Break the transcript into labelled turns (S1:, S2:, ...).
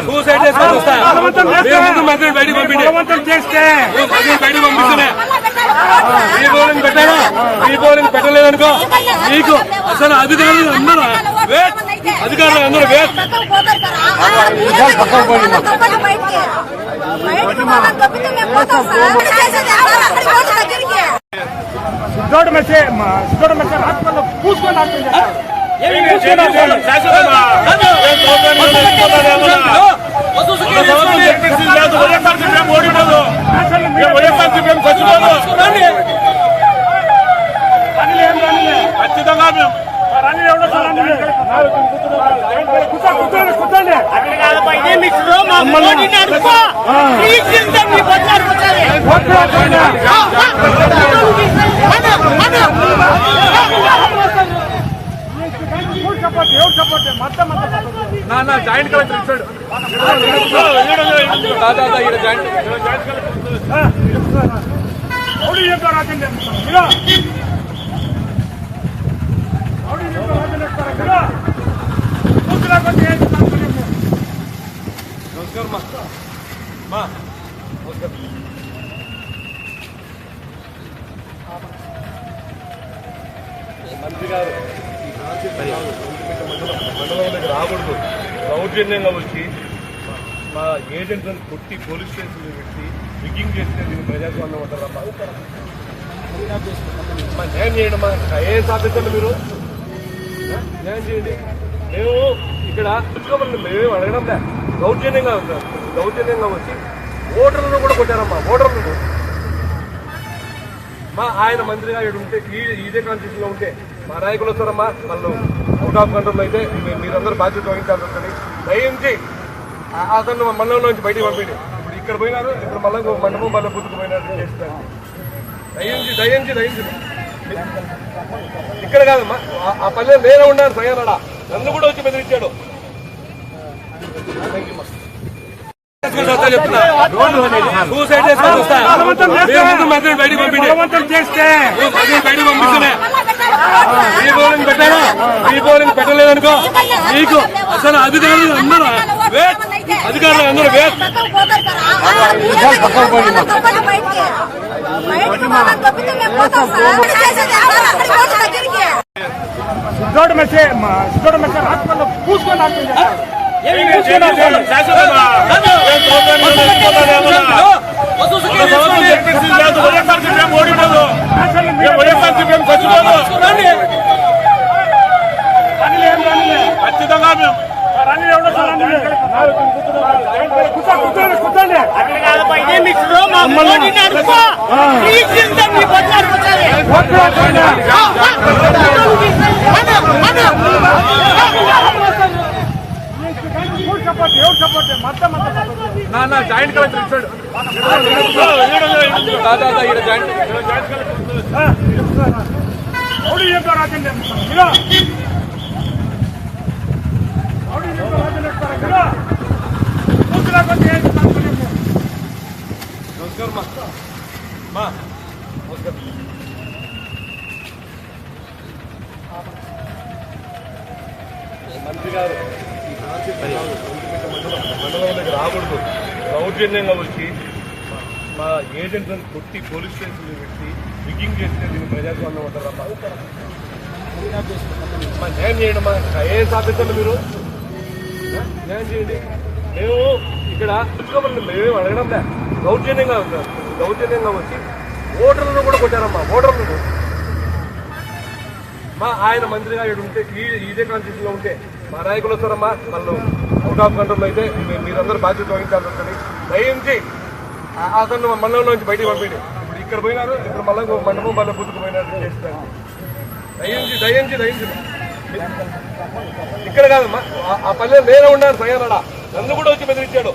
S1: Suicide చేసుకొని వస్తా మంత్రి బయటకు పంపించేస్తే బయటకు పంపిస్తేనే రీపోలింగ్ పెట్టాను. రీపోలింగ్ పెట్టలేదనుకో నీకు అసలు అధికారులు అందరూ వేట్, అధికారులు అందరూ వేట్.
S2: సిద్ధోడు మెసేజ్ హాస్పిటల్లో పూసుకొని ఖచ్చితంగా జాయింట్ కలెక్టర్ మంత్రి గారు మండలంలోకి రాకూడదు. దౌర్జన్యంగా వచ్చి మా ఏజెంట్లను కొట్టి పోలీస్ స్టేషన్లో పెట్టి రిగ్గింగ్ చేస్తే దీన్ని ప్రజాస్వామ్యం అంటారా? మా న్యాయం చేయండి. మా ఐఏఎస్ ఆఫీసర్లు మీరు న్యాయం చేయండి. మేము ఇక్కడ మేమేం అడగడం లే. దౌర్జన్యంగా వచ్చి ఓటర్లను కూడా కొట్టారమ్మా. ఓటర్లను మా ఆయన మంత్రిగా ఇక్కడ ఉంటే ఇదే కాన్స్టిట్యూషన్ లో ఉంటే మా నాయకులు వస్తారమ్మా. వాళ్ళు అవుట్ ఆఫ్ కంట్రోల్ అయితే మీరందరూ బాధ్యత వహించాల్సి వస్తుంది. దయించి అతను మండలంలో నుంచి బయటికి పంపిండి. ఇప్పుడు ఇక్కడ పోయినారు, ఇప్పుడు మళ్ళీ మండపం మళ్ళీ బుద్ధుకు పోయినారు చేస్తారు. దయించి ఇక్కడ కాదమ్మా, ఆ పల్లె నేనే ఉన్నాను సయ్యానాడా, నన్ను కూడా వచ్చి బెదిరించాడు. సూసైడ్ చేసుకొని వస్తా మంత్రి బయటకు పంపించేస్తే బయటకు పంపిస్తేనే రీపోలింగ్ పెట్టాను. రీపోలింగ్ పెట్టలేదనుకో నీకు అసలు అధికారులు అందరూ వేట్, అధికారులు అందరూ వేట్. సిద్ధోడు మెసేజ్ హాస్పిటల్లో పూసుకొని
S1: ఖచ్చితంగా జాయింట్ కలెక్టర్ మంత్రి గారు మండలంలోకి రాకూడదు. దౌర్జన్యంగా వచ్చి మా ఏజెంట్లను కొట్టి పోలీస్ స్టేషన్లో పెట్టి రిగ్గింగ్ చేస్తే దీన్ని ప్రజాస్వామ్యం అంటారా? మా న్యాయం చేయండి. మా ఐఏఎస్ ఆఫీసర్లు మీరు న్యాయం చేయండి. మేము ఇక్కడ మేమేం అడగడం లే. దౌర్జన్యంగా వచ్చి ఓటర్లను కూడా కొట్టారమ్మా. ఓటర్లను మా ఆయన మంత్రిగా ఇక్కడ ఉంటే ఇదే కాన్స్టిట్యూషన్ లో ఉంటే మా నాయకులు వస్తారమ్మా. వాళ్ళు అవుట్ ఆఫ్ కంట్రోల్ అయితే మీరందరూ బాధ్యత వహించాల్సి వస్తుంది. దయించి అతను మండలంలో నుంచి బయటికి పంపిండి. ఇప్పుడు ఇక్కడ పోయినారు, ఇప్పుడు మళ్ళీ మండపం మళ్ళీ బుద్ధుకు పోయినారు చేస్తారు. దయించి ఇక్కడ కాదమ్మా, ఆ పల్లె నేనే ఉన్నాను సయ్యానాడా, నన్ను కూడా వచ్చి బెదిరించాడు.